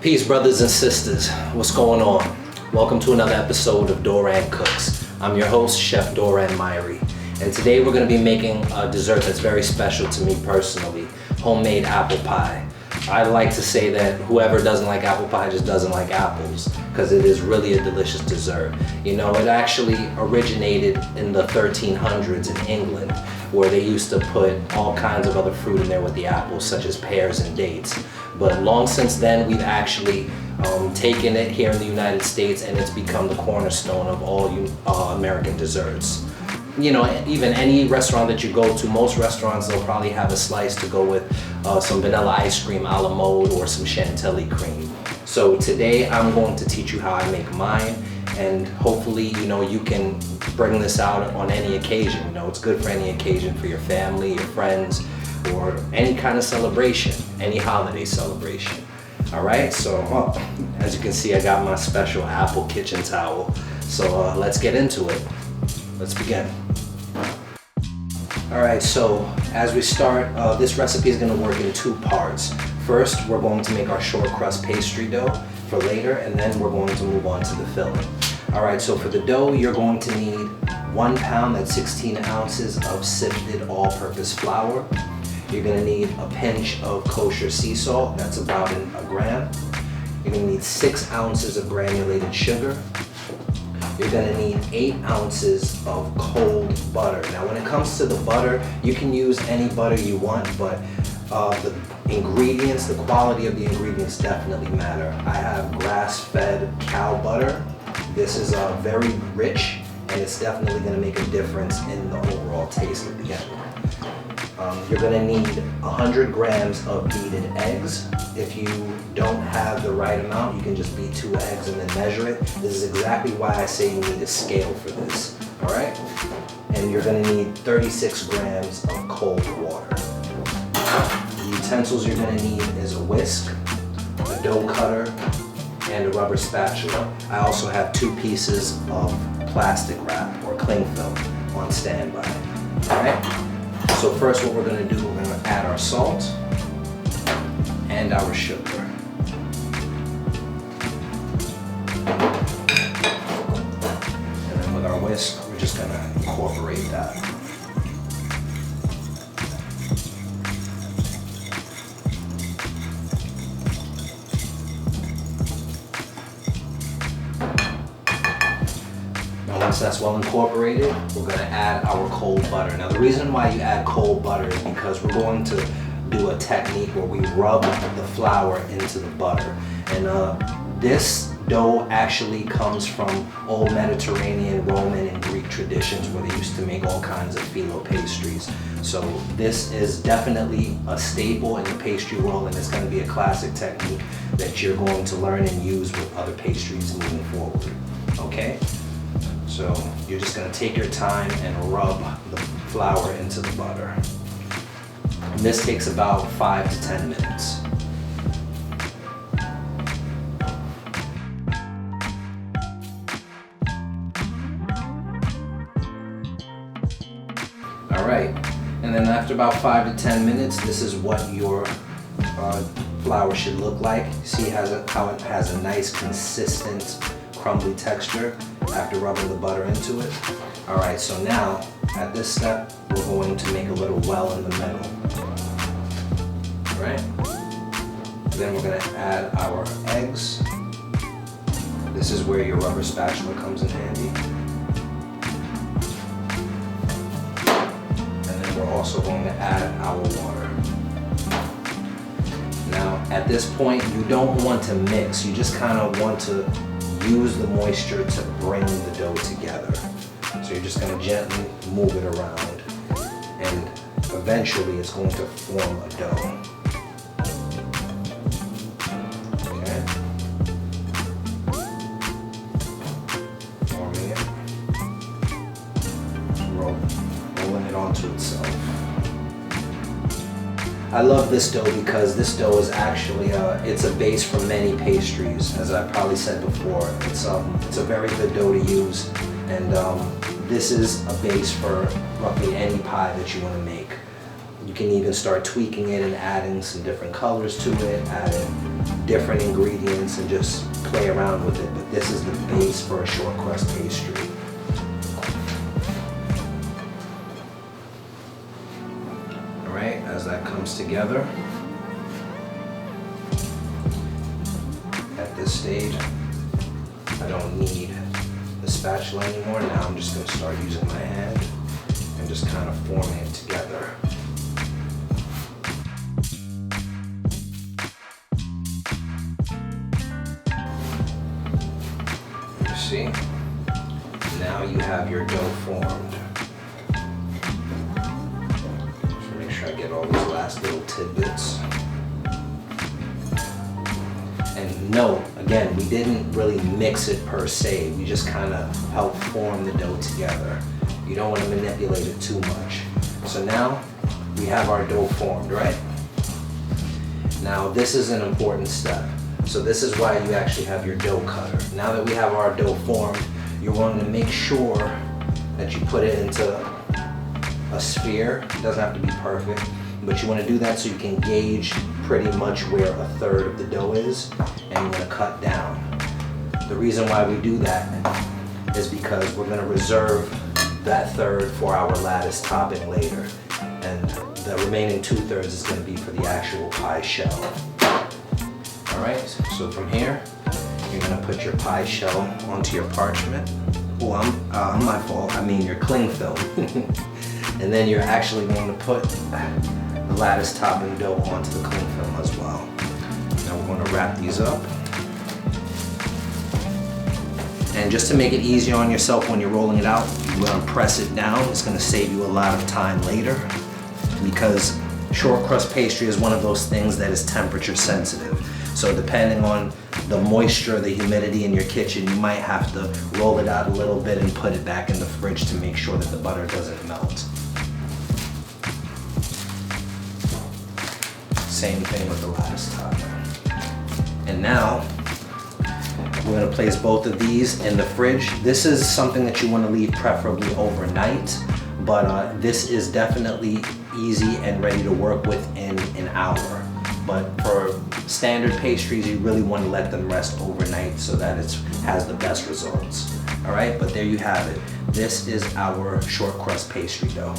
Peace, brothers and sisters. What's going on? Welcome to another episode of Doran Cooks. I'm your host, Chef Doran, and today we're going to be making a dessert that's very special to me personally, homemade apple pie. I like to say that whoever doesn't like apple pie just doesn't like apples, because it is really a delicious dessert. You know, it actually originated in the 1300s in England, where they used to put all kinds of other fruit in there with the apples, such as pears and dates. But long since then, we've actually taken it here in the United States, and it's become the cornerstone of all American desserts. You know, even any restaurant that you go to, most restaurants, they'll probably have a slice to go with some vanilla ice cream a la mode or some chantilly cream. So today I'm going to teach you how I make mine, and hopefully, you know, you can bring this out on any occasion. You know, it's good for any occasion, for your family, your friends, or any kind of celebration, any holiday celebration. All right, so as you can see, I got my special apple kitchen towel. So let's get into it. Let's begin. All right, so as we start, this recipe is gonna work in two parts. First, we're going to make our short crust pastry dough for later, and then we're going to move on to the filling. All right, so for the dough, you're going to need 1 pound, that's 16 ounces of sifted all-purpose flour. You're gonna need a pinch of kosher sea salt, that's about a gram. You're gonna need 6 ounces of granulated sugar. You're gonna need 8 ounces of cold butter. Now when it comes to the butter, you can use any butter you want, but the ingredients, the quality of the ingredients definitely matter. I have grass-fed cow butter. This is very rich, and it's definitely gonna make a difference in the overall taste of the end. You're gonna need 100 grams of beaten eggs. If you don't have the right amount, you can just beat 2 eggs and then measure it. This is exactly why I say you need a scale for this, all right? And you're gonna need 36 grams of cold water. The utensils you're gonna need is a whisk, a dough cutter, and a rubber spatula. I also have 2 pieces of plastic wrap or cling film on standby, all right? So first what we're gonna do, we're gonna add our salt and our sugar. And then with our whisk, we're just gonna incorporate that. Once that's well incorporated, we're going to add our cold butter. Now the reason why you add cold butter is because we're going to do a technique where we rub the flour into the butter. And this dough actually comes from old Mediterranean, Roman, and Greek traditions where they used to make all kinds of phyllo pastries. So this is definitely a staple in the pastry world, and it's going to be a classic technique that you're going to learn and use with other pastries moving forward. Okay? So you're just gonna take your time and rub the flour into the butter. And this takes about 5 to 10 minutes. All right, and then after about 5 to 10 minutes, this is what your flour should look like. See how it has a nice, consistent, crumbly texture after rubbing the butter into it. All right, so now at this step, we're going to make a little well in the middle. All right, then we're gonna add our eggs. This is where your rubber spatula comes in handy. And then we're also going to add our water. Now, at this point, you don't want to mix, you just kind of want to use the moisture to bring the dough together. So you're just going to gently move it around, and eventually it's going to form a dough. Okay. Forming it. Rolling it onto itself. I love this dough because this dough is actually it's a base for many pastries. As I probably said before, it's a very good dough to use, and this is a base for roughly any pie that you want to make. You can even start tweaking it and adding some different colors to it, adding different ingredients and just play around with it, but this is the base for a short crust pastry. All right, as that comes together, at this stage, I don't need the spatula anymore. Now I'm just gonna start using my hand and just kind of forming it together. See? Now you have your dough formed. Just make sure I get all these last little tidbits. And note, again, we didn't really mix it per se. We just kind of helped form the dough together. You don't want to manipulate it too much. So now we have our dough formed, right? Now this is an important step. So this is why you actually have your dough cutter. Now that we have our dough formed, you're wanting to make sure that you put it into a sphere. It doesn't have to be perfect, but you want to do that so you can gauge pretty much where a third of the dough is, and you want to cut down. The reason why we do that is because we're going to reserve that third for our lattice topping later, and the remaining 2/3 is going to be for the actual pie shell. Alright, so from here, you're going to put your pie shell onto your parchment. Oh, my fault, I mean your cling film. And then you're actually going to put the lattice topping dough onto the cling film as well. Now we're going to wrap these up. And just to make it easier on yourself when you're rolling it out, you're going to press it down. It's going to save you a lot of time later, because short crust pastry is one of those things that is temperature sensitive. So depending on the moisture, the humidity in your kitchen, you might have to roll it out a little bit and put it back in the fridge to make sure that the butter doesn't melt. Same thing with the lattice topper. And now, we're gonna place both of these in the fridge. This is something that you wanna leave preferably overnight, but this is definitely easy and ready to work with in an hour. But for standard pastries, you really want to let them rest overnight so that it has the best results. All right, but there you have it. This is our short crust pastry dough.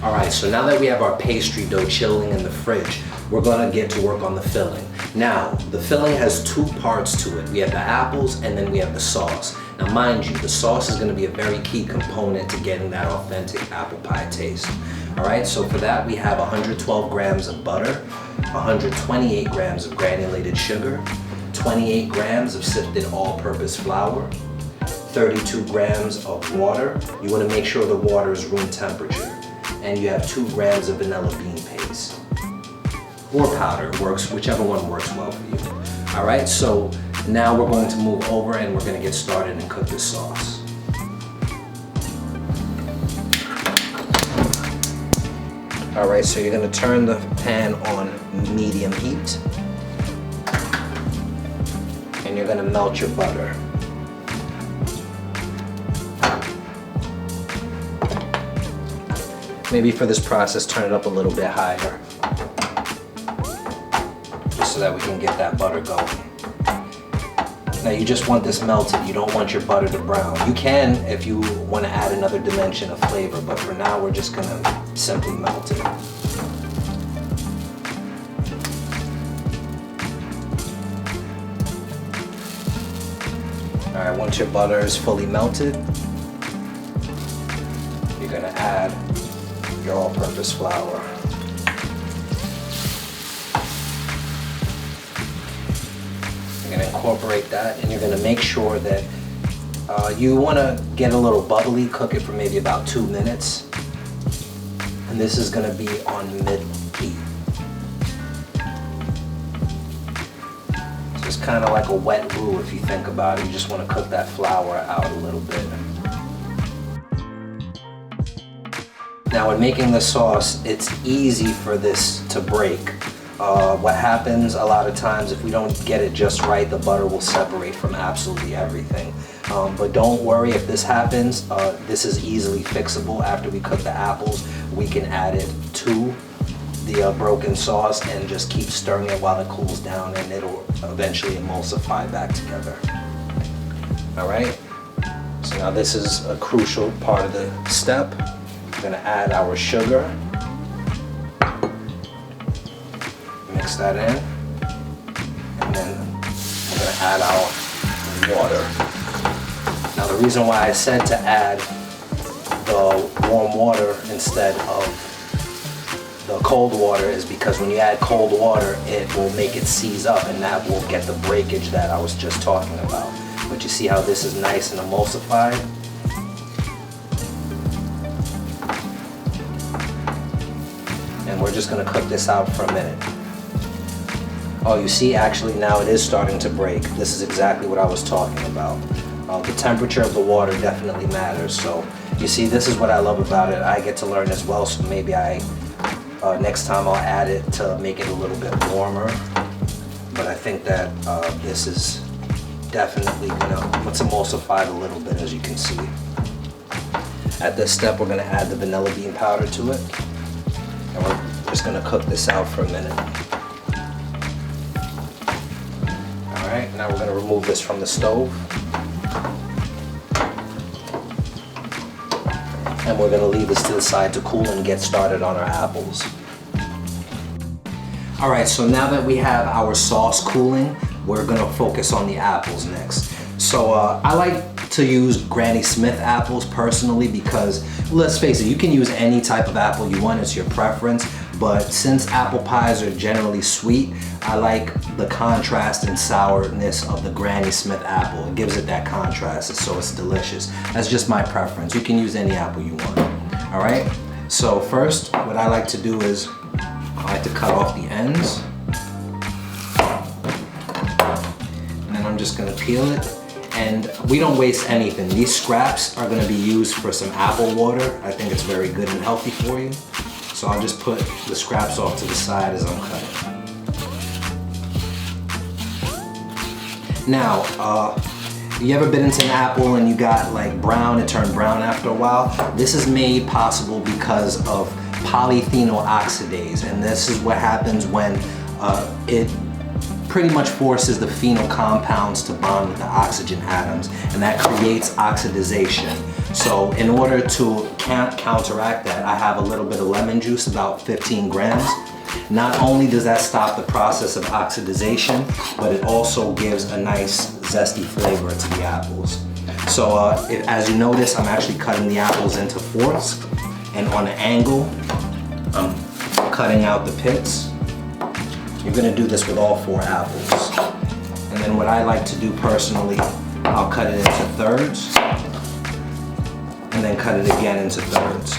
All right, so now that we have our pastry dough chilling in the fridge, we're gonna get to work on the filling. Now, the filling has 2 parts to it. We have the apples and then we have the sauce. Now mind you, the sauce is gonna be a very key component to getting that authentic apple pie taste. All right, so for that we have 112 grams of butter, 128 grams of granulated sugar, 28 grams of sifted all-purpose flour, 32 grams of water. You wanna make sure the water is room temperature. And you have 2 grams of vanilla bean paste. Or powder, works, whichever one works well for you. All right, so now we're going to move over and we're gonna get started and cook this sauce. All right, so you're gonna turn the pan on medium heat and you're gonna melt your butter. Maybe for this process, turn it up a little bit higher, just so that we can get that butter going. Now you just want this melted, you don't want your butter to brown. You can if you want to add another dimension of flavor, but for now we're just gonna simply melt it. All right, once your butter is fully melted, you're gonna add your all-purpose flour. You're gonna incorporate that and you're gonna make sure that you wanna get a little bubbly, cook it for maybe about 2 minutes. And this is gonna be on mid-heat. So it's kind of like a wet roux if you think about it. You just wanna cook that flour out a little bit. Now when making the sauce, it's easy for this to break. What happens a lot of times, if we don't get it just right, the butter will separate from absolutely everything. But don't worry if this happens. This is easily fixable. After we cook the apples, we can add it to the broken sauce and just keep stirring it while it cools down, and it'll eventually emulsify back together. All right, so now this is a crucial part of the step. We're gonna add our sugar. Mix that in, and then we're gonna add our water. Now the reason why I said to add the warm water instead of the cold water is because when you add cold water, it will make it seize up, and that will get the breakage that I was just talking about. But you see how this is nice and emulsified? And we're just gonna cook this out for a minute. Oh, you see, actually now it is starting to break. This is exactly what I was talking about. The temperature of the water definitely matters. So you see, this is what I love about it. I get to learn as well, so maybe next time I'll add it to make it a little bit warmer. But I think that this is definitely gonna, let's emulsify it a little bit, as you can see. At this step, we're gonna add the vanilla bean powder to it. And we're just gonna cook this out for a minute. All right, now we're gonna remove this from the stove. And we're gonna leave this to the side to cool and get started on our apples. All right, so now that we have our sauce cooling, we're gonna focus on the apples next. So I like to use Granny Smith apples personally because, let's face it, you can use any type of apple you want, it's your preference. But since apple pies are generally sweet, I like the contrast and sourness of the Granny Smith apple. It gives it that contrast, so it's delicious. That's just my preference. You can use any apple you want. All right, so first, what I like to do is, I like to cut off the ends. And then I'm just gonna peel it. And we don't waste anything. These scraps are gonna be used for some apple water. I think it's very good and healthy for you. So I'll just put the scraps off to the side as I'm cutting. Now, you ever bit into an apple and you got like brown, it turned brown after a while? This is made possible because of polyphenol oxidase, and this is what happens when it pretty much forces the phenol compounds to bond with the oxygen atoms, and that creates oxidization. So in order to counteract that, I have a little bit of lemon juice, about 15 grams. Not only does that stop the process of oxidization, but it also gives a nice zesty flavor to the apples. So as you notice, I'm actually cutting the apples into fourths, and on an angle, I'm cutting out the pits. You're gonna do this with all 4 apples. And then what I like to do personally, I'll cut it into thirds, and then cut it again into thirds.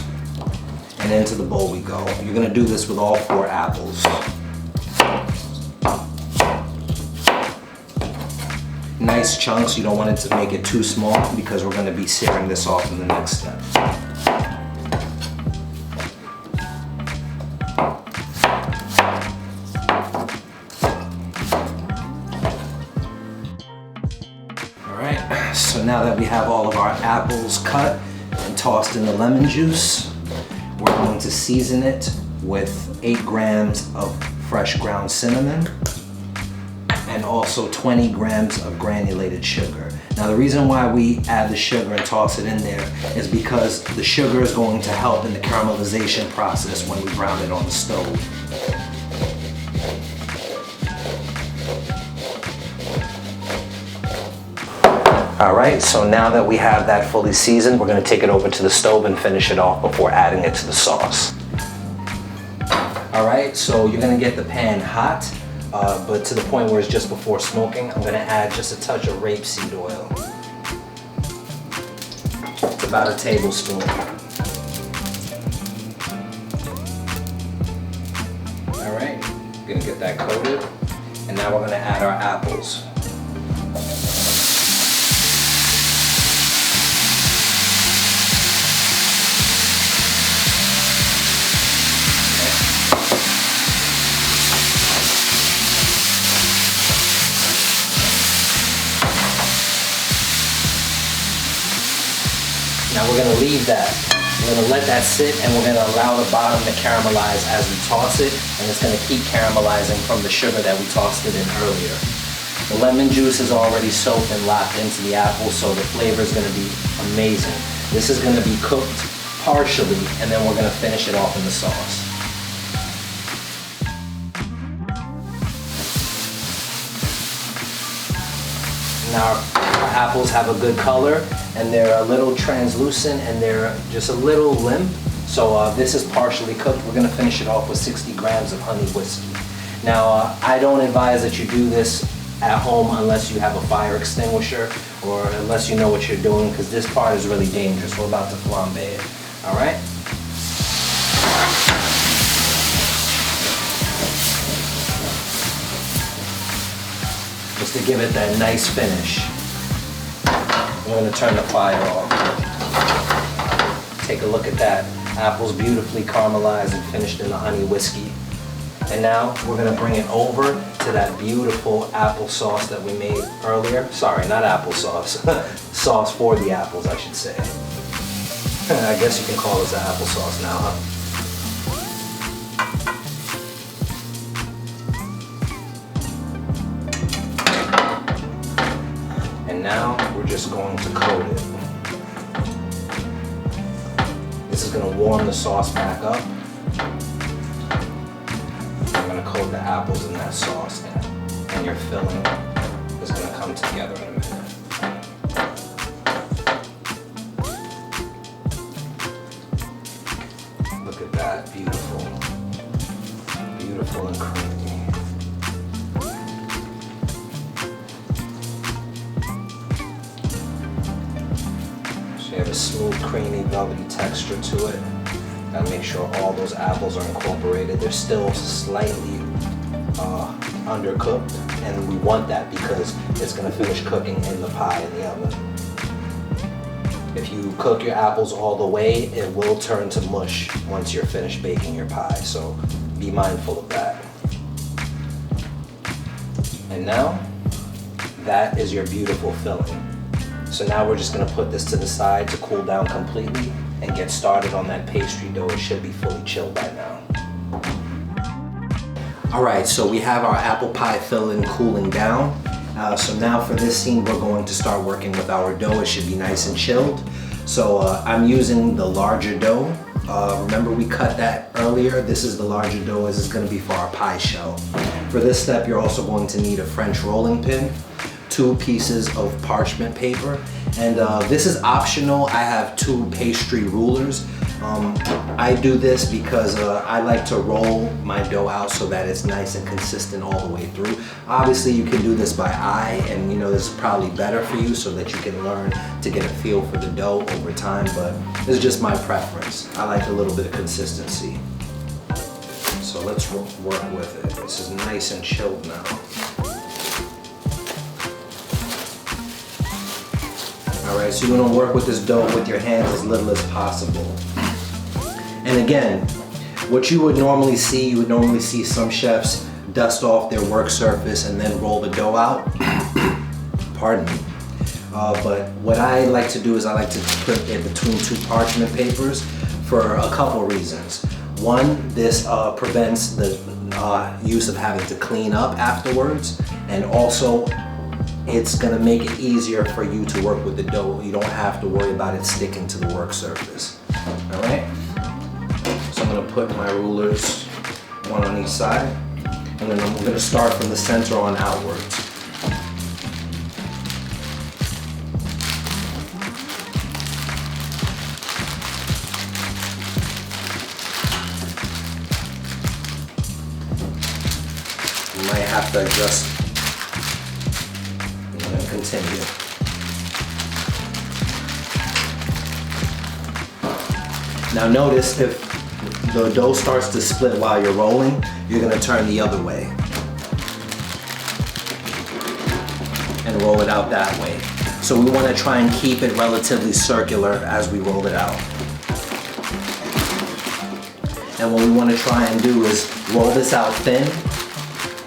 And into the bowl we go. You're gonna do this with all 4 apples. Nice chunks, you don't want it to make it too small because we're gonna be searing this off in the next step. So now that we have all of our apples cut and tossed in the lemon juice, we're going to season it with 8 grams of fresh ground cinnamon and also 20 grams of granulated sugar. Now the reason why we add the sugar and toss it in there is because the sugar is going to help in the caramelization process when we brown it on the stove. All right, so now that we have that fully seasoned, we're gonna take it over to the stove and finish it off before adding it to the sauce. All right, so you're gonna get the pan hot, but to the point where it's just before smoking. I'm gonna add just a touch of rapeseed oil. It's about a tablespoon. All right, gonna get that coated, and now we're gonna add our apples. Now we're gonna leave that We're gonna let that sit and we're gonna allow the bottom to caramelize as we toss it, and it's gonna keep caramelizing from the sugar that we tossed it in earlier. The lemon juice is already soaked and locked into the apple, so the flavor is gonna be amazing. This is gonna be cooked partially, and then we're gonna finish it off in the sauce. Now our apples have a good color, and they're a little translucent, and they're just a little limp. So this is partially cooked. We're gonna finish it off with 60 grams of honey whiskey. Now I don't advise that you do this at home unless you have a fire extinguisher or unless you know what you're doing, because this part is really dangerous. We're about to flambe it, all right? Just to give it that nice finish. We're gonna turn the fire off. Take a look at that. Apples beautifully caramelized and finished in the honey whiskey. And now we're gonna bring it over to that beautiful apple sauce that we made earlier. Sorry, not applesauce. Sauce for the apples, I should say. I guess you can call this applesauce now, huh? And now we're just going to coat it. This is gonna warm the sauce back up. I'm gonna coat the apples in that sauce, and your filling is gonna come together in a minute. Look at that, beautiful. Beautiful and creamy. So you have a smooth, creamy, velvety texture to it. Gotta make sure all those apples are incorporated. They're still slightly undercooked, and we want that because it's gonna finish cooking in the pie in the oven. If you cook your apples all the way, it will turn to mush once you're finished baking your pie, so be mindful of that. And now, that is your beautiful filling. So now we're just gonna put this to the side to cool down completely and get started on that pastry dough. It should be fully chilled by now. All right, so we have our apple pie filling cooling down. So now for this scene, we're going to start working with our dough. It should be nice and chilled. So I'm using the larger dough. Remember we cut that earlier? This is the larger dough. This is gonna be for our pie shell. For this step, you're also going to need a French rolling pin, 2 pieces of parchment paper, and this is optional. I have 2 pastry rulers. I do this because I like to roll my dough out so that it's nice and consistent all the way through. Obviously you can do this by eye, and you know this is probably better for you so that you can learn to get a feel for the dough over time, but this is just my preference. I like a little bit of consistency. So let's work with it. This is nice and chilled now. All right, so you're gonna work with this dough with your hands as little as possible. And again, what you would normally see some chefs dust off their work surface and then roll the dough out. Pardon me. But what I like to do is I like to put it between 2 parchment papers for a couple reasons. One, this prevents the use of having to clean up afterwards, and also it's gonna make it easier for you to work with the dough. You don't have to worry about it sticking to the work surface. All right? So I'm gonna put my rulers, 1 on each side, and then I'm gonna start from the center on outwards. You might have to adjust. Continue. Now notice if the dough starts to split while you're rolling, you're going to turn the other way and roll it out that way. So we want to try and keep it relatively circular as we roll it out. And what we want to try and do is roll this out thin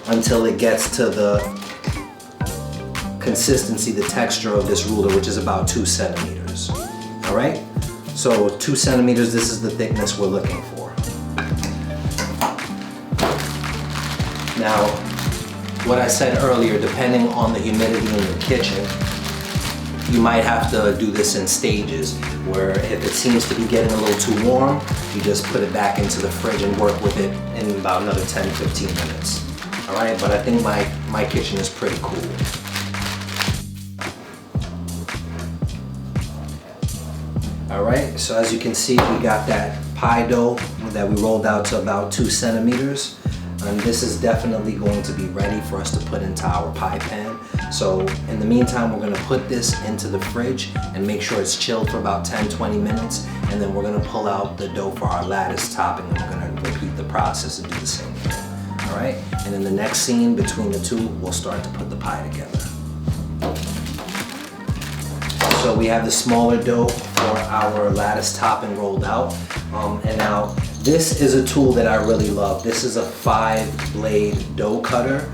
until it gets to the consistency, the texture of this ruler, which is about 2 centimeters. All right? So 2 centimeters, this is the thickness we're looking for. Now, what I said earlier, depending on the humidity in your kitchen, you might have to do this in stages, where if it seems to be getting a little too warm, you just put it back into the fridge and work with it in about another 10-15 minutes. All right, but I think my kitchen is pretty cool. All right, so as you can see, we got that pie dough that we rolled out to about 2 centimeters. And this is definitely going to be ready for us to put into our pie pan. So in the meantime, we're gonna put this into the fridge and make sure it's chilled for about 10-20 minutes. And then we're gonna pull out the dough for our lattice topping, and we're gonna repeat the process and do the same thing. All right, and in the next scene between the two, we'll start to put the pie together. So we have the smaller dough for our lattice topping rolled out. And now this is a tool that I really love. This is a 5-blade dough cutter.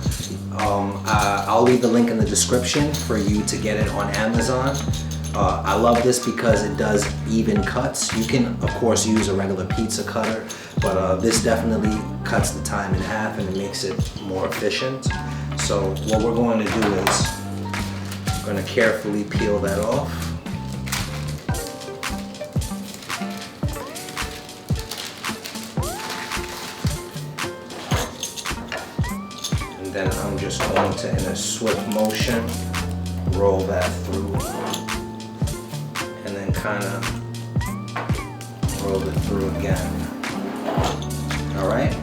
I'll leave the link in the description for you to get it on Amazon. I love this because it does even cuts. You can, of course, use a regular pizza cutter, but this definitely cuts the time in half and it makes it more efficient. So what we're going to do is we're going to carefully peel that off. And then I'm just going to, in a swift motion, roll that through. And then kind of roll it through again. All right.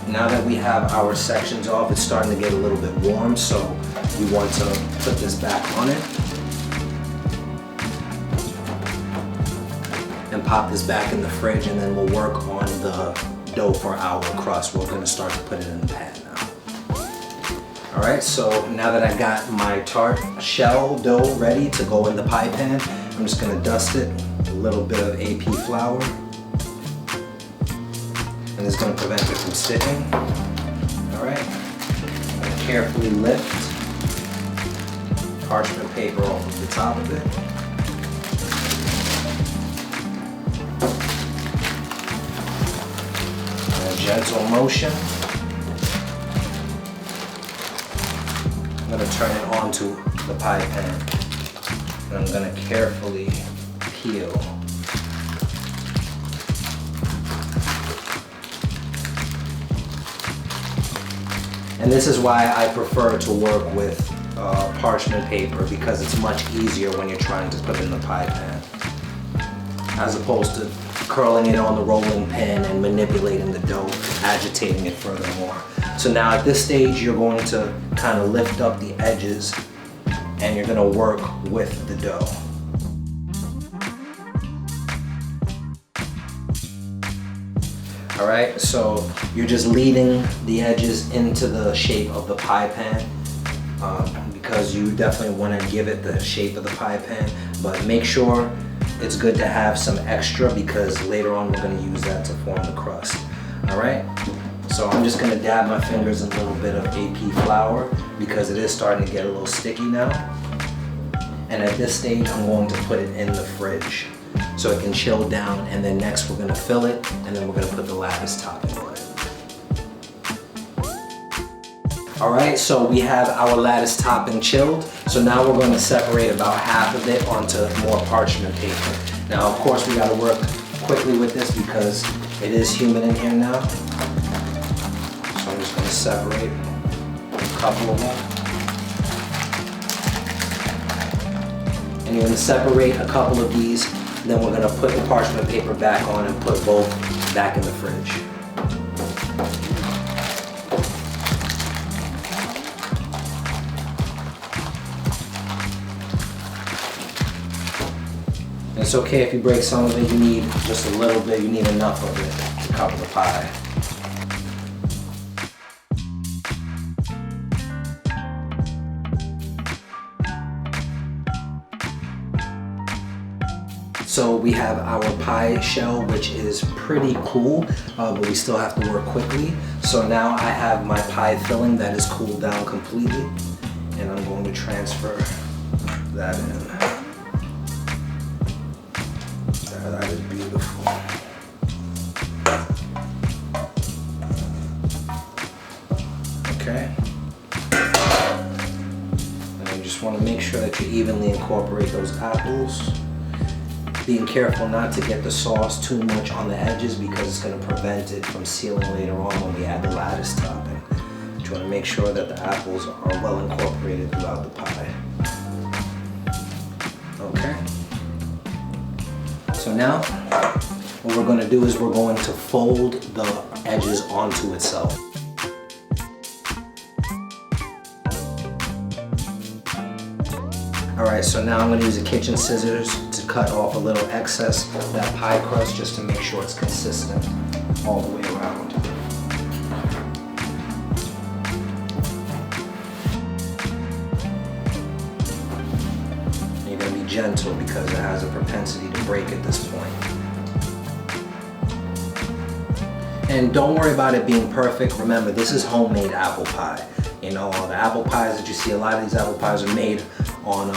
Now that we have our sections off, it's starting to get a little bit warm, so we want to put this back on it. And pop this back in the fridge, and then we'll work on the dough for our crust. We're gonna start to put it in the pan now. All right, so now that I got my tart shell dough ready to go in the pie pan, I'm just gonna dust it with a little bit of AP flour. And it's gonna prevent it from sticking. All right, I'm gonna carefully lift parchment paper off of the top of it. In a gentle motion. I'm gonna turn it onto the pie pan. And I'm gonna carefully peel. And this is why I prefer to work with parchment paper, because it's much easier when you're trying to put it in the pie pan, as opposed to curling it on the rolling pin and manipulating the dough, agitating it furthermore. So now at this stage, you're going to kind of lift up the edges and you're going to work with the dough. All right, so you're just leading the edges into the shape of the pie pan, because you definitely want to give it the shape of the pie pan, but make sure it's good to have some extra, because later on we're going to use that to form the crust. All right, so I'm just going to dab my fingers in a little bit of AP flour, because it is starting to get a little sticky now. And at this stage, I'm going to put it in the fridge so it can chill down, and then next we're going to fill it, and then we're going to put the lattice topping on it. All right, so we have our lattice topping chilled. So now we're going to separate about half of it onto more parchment paper. Now, of course, we got to work quickly with this because it is humid in here now. So I'm just going to separate a couple of them. And you're going to separate a couple of these. Then we're going to put the parchment paper back on and put both back in the fridge. And it's okay if you break some of it. You need just a little bit. You need enough of it to cover the pie. So we have our pie shell, which is pretty cool, but we still have to work quickly. So now I have my pie filling that is cooled down completely, and I'm going to transfer that in. That is beautiful. Okay. And you just want to make sure that you evenly incorporate those apples. Being careful not to get the sauce too much on the edges because it's going to prevent it from sealing later on when we add the Latus topping. You want to make sure that the apples are well incorporated throughout the pie. Okay. So now, what we're going to do is we're going to fold the edges onto itself. Alright, so now I'm going to use the kitchen scissors to cut off a little excess of that pie crust just to make sure it's consistent all the way around. And you're going to be gentle because it has a propensity to break at this point. And don't worry about it being perfect. Remember, this is homemade apple pie. You know, the apple pies that you see, a lot of these apple pies are made on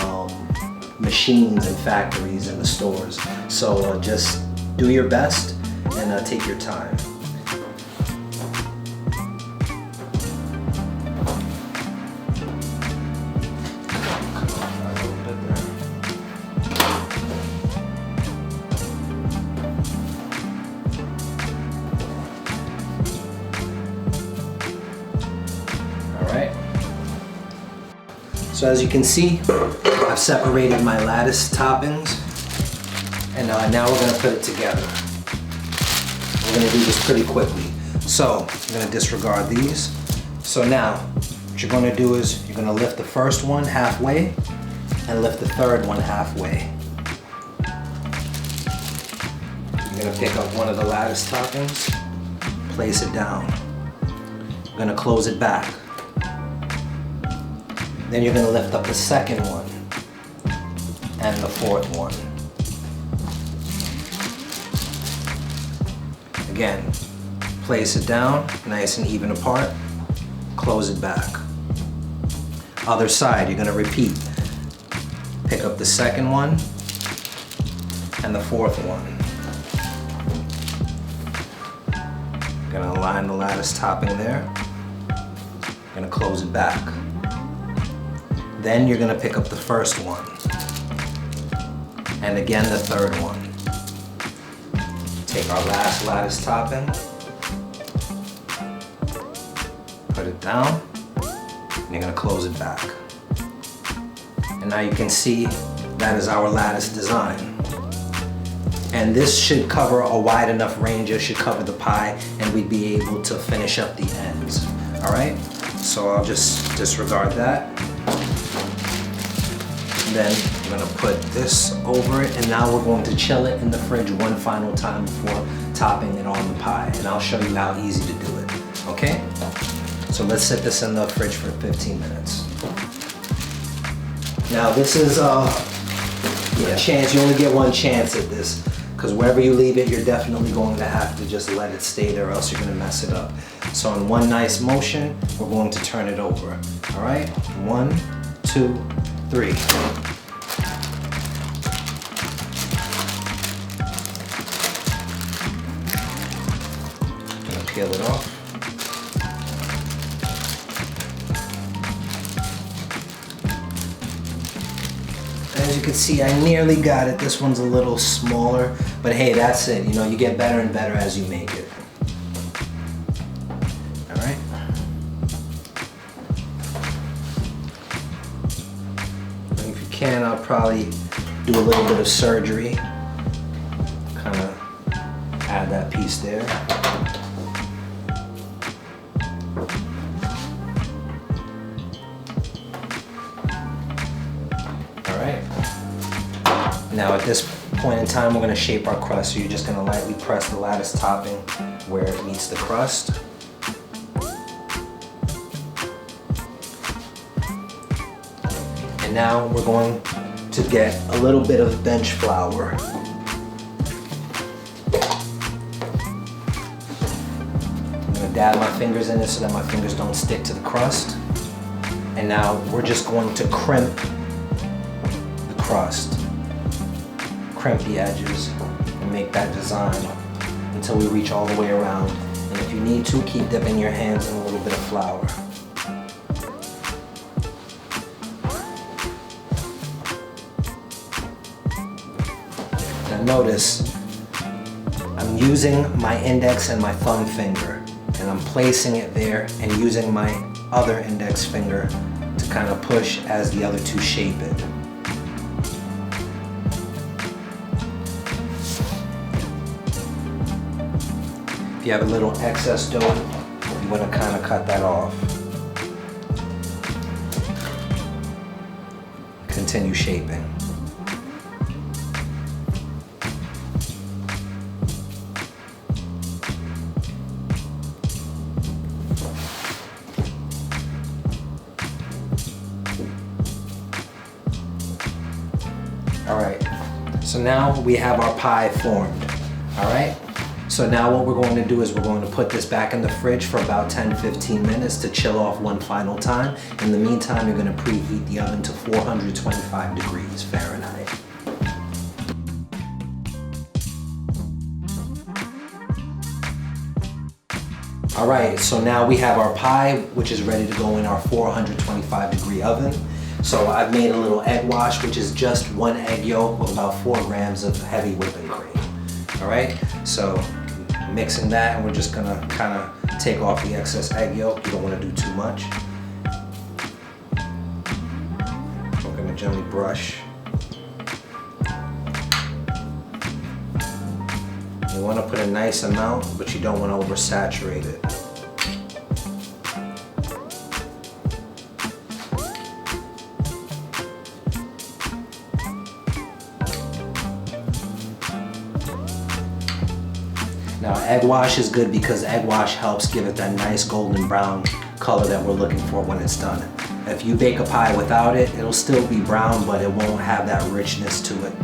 machines and factories in the stores. So just do your best and take your time. So as you can see, I've separated my Latus toppings, and now we're going to put it together. We're going to do this pretty quickly. So I'm going to disregard these. So now what you're going to do is you're going to lift the first one halfway and lift the third one halfway. You're going to pick up one of the Latus toppings, place it down. You're going to close it back. Then you're going to lift up the second one and the fourth one. Again, place it down nice and even apart, close it back. Other side, you're going to repeat. Pick up the second one and the fourth one. Going to align the Latus topping there. Going to close it back. Then you're going to pick up the first one, and again the third one. Take our last Latus topping, put it down, and you're going to close it back. And now you can see that is our Latus design. And this should cover a wide enough range, it should cover the pie, and we'd be able to finish up the ends. Alright, so I'll just disregard that. Then I'm going to put this over it, and now we're going to chill it in the fridge one final time before topping it on the pie, and I'll show you how easy to do it. Okay? So let's set this in the fridge for 15 minutes. Now this is a chance, you only get one chance at this, because wherever you leave it, you're definitely going to have to just let it stay there, or else you're going to mess it up. So in one nice motion, we're going to turn it over. All right? 1, 2, 3. Gonna peel it off. As you can see, I nearly got it. This one's a little smaller, but hey, that's it. You know, you get better and better as you make it. All right. Can I'll probably do a little bit of surgery, kind of add that piece there. All right. Now at this point in time, we're going to shape our crust. So you're just going to lightly press the Latus topping where it meets the crust. And now we're going to get a little bit of bench flour. I'm going to dab my fingers in it so that my fingers don't stick to the crust. And now we're just going to crimp the crust. Crimp the edges. And make that design until we reach all the way around. And if you need to, keep dipping your hands in a little bit of flour. Now notice, I'm using my index and my thumb finger, and I'm placing it there and using my other index finger to kind of push as the other two shape it. If you have a little excess dough, you want to kind of cut that off. Continue shaping. Alright, so now we have our pie formed. Alright, so now what we're going to do is we're going to put this back in the fridge for about 10-15 minutes to chill off one final time. In the meantime, you're going to preheat the oven to 425 degrees Fahrenheit. Alright, so now we have our pie, which is ready to go in our 425 degree oven. So I've made a little egg wash, which is just 1 egg yolk with about 4 grams of heavy whipping cream. Alright, so mixing that, and we're just gonna kind of take off the excess egg yolk. You don't want to do too much. We're gonna gently brush. You want to put a nice amount, but you don't want to oversaturate it. Now egg wash is good because egg wash helps give it that nice golden brown color that we're looking for when it's done. If you bake a pie without it, it'll still be brown, but it won't have that richness to it.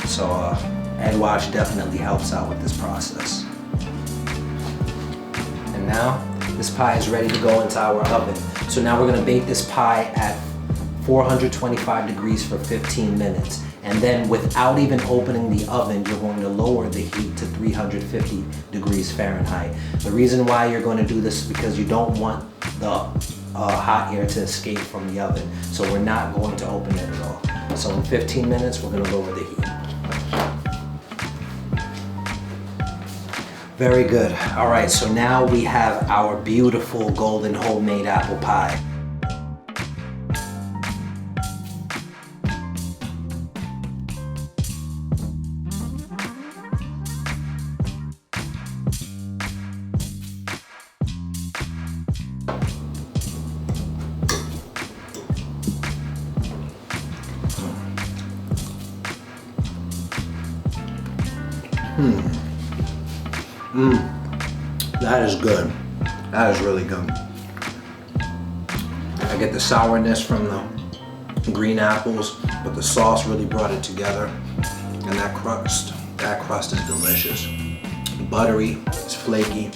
So egg wash definitely helps out with this process. And now this pie is ready to go into our oven. So now we're going to bake this pie at 425 degrees for 15 minutes. And then without even opening the oven, you're going to lower the heat to 350 degrees Fahrenheit. The reason why you're going to do this is because you don't want the hot air to escape from the oven. So we're not going to open it at all. So in 15 minutes, we're going to lower the heat. Very good. All right, so now we have our beautiful golden homemade apple pie. That is good. That is really good. I get the sourness from the green apples, but the sauce really brought it together. And that crust is delicious. Buttery, it's flaky,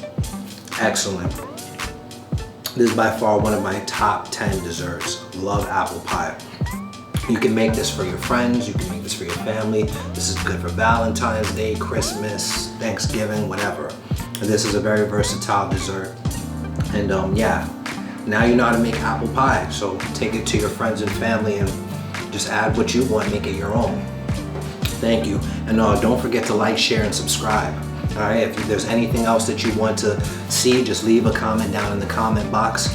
excellent. This is by far one of my top 10 desserts. Love apple pie. You can make this for your friends, you can make this for your family. This is good for Valentine's Day, Christmas, Thanksgiving, whatever. And this is a very versatile dessert. And yeah, now you know how to make apple pie. So take it to your friends and family and just add what you want, make it your own. Thank you. And don't forget to like, share, and subscribe. All right, if there's anything else that you want to see, just leave a comment down in the comment box.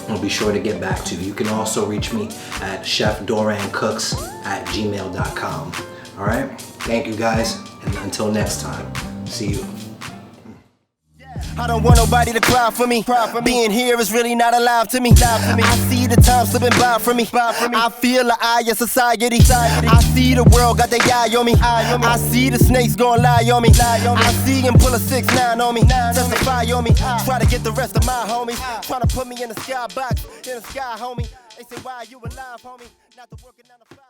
I'll be sure to get back to you. You can also reach me at chefdorancooks@gmail.com. All right, thank you guys, and until next time, see you. I don't want nobody to cry for me. Being here is really not alive to me. I see the time slipping by from me. I feel the eye of society. I see the world got their eye on me. I see the snakes gon' lie on me. I see him pull a 6ix9ine on me. Testify on me. Try to get the rest of my homies. Try to put me in the skybox, in the sky, homie. They say, why you alive, homie? Not the working 9 to 5.